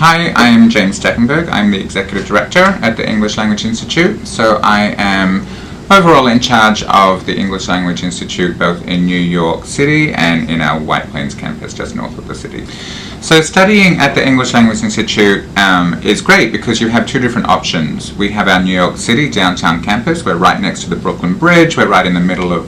Hi, I'm James Stakenburg. I'm the Executive Director at the English Language Institute. So I am overall in charge of the English Language Institute both in New York City and in our White Plains campus just north of the city. So studying at the English Language Institute is great because you have two different options. We have our New York City downtown campus. We're right next to the Brooklyn Bridge. We're right in the middle of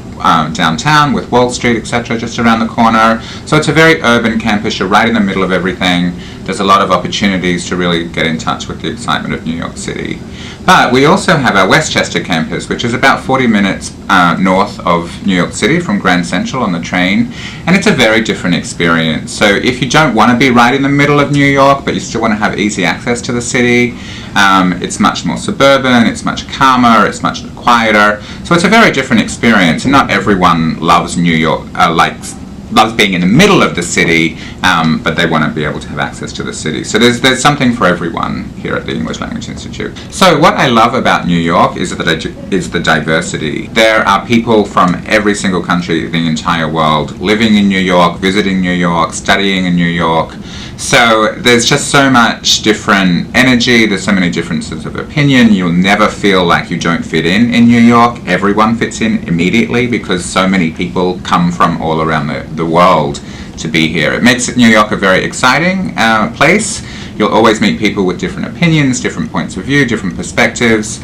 downtown with Wall Street, etc., just around the corner. So it's a very urban campus. You're right in the middle of everything. There's a lot of opportunities to really get in touch with the excitement of New York City. But we also have our Westchester campus, which is about 40 minutes north of New York City from Grand Central on the train, and it's a very different experience. So if you don't want to be right in the middle of New York, but you still want to have easy access to the city, it's much more suburban, it's much calmer, it's much quieter. So it's a very different experience, and not everyone loves New York, loves being in the middle of the city, but they want to be able to have access to the city. So there's something for everyone here at the English Language Institute. So what I love about New York is the diversity. There are people from every single country in the entire world living in New York, visiting New York, studying in New York. So there's just so much different energy, there's so many differences of opinion. You'll never feel like you don't fit in New York. Everyone fits in immediately because so many people come from all around the world to be here. It makes New York a very exciting place. You'll always meet people with different opinions, different points of view, different perspectives.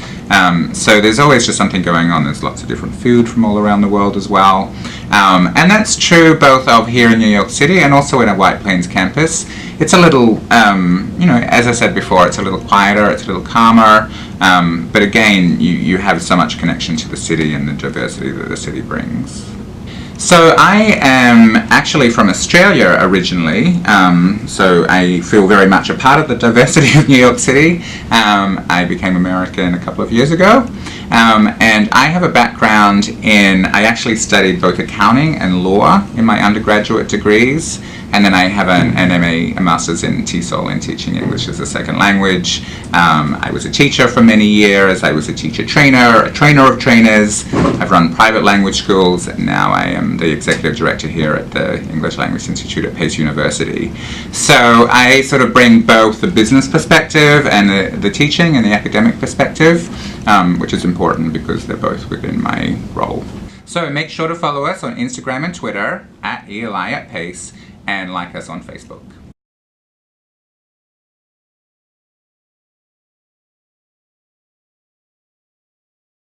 So there's always just something going on. There's lots of different food from all around the world as well. And that's true both of here in New York City and also in our White Plains campus. It's a little, as I said before, it's a little quieter, it's a little calmer. But again, you have so much connection to the city and the diversity that the city brings. So I am actually from Australia originally, so I feel very much a part of the diversity of New York City. I became American a couple of years ago, and I have a background I actually studied both accounting and law in my undergraduate degrees, and then I have an MA, a Master's in TESOL, in Teaching English as a Second Language. I was a teacher for many years. I was a teacher trainer, a trainer of trainers. I've run private language schools, and now I am the Executive Director here at the English Language Institute at Pace University. So I sort of bring both the business perspective and the teaching and the academic perspective, which is important because they're both within my role. So make sure to follow us on Instagram and Twitter at ELI at Pace, and like us on Facebook.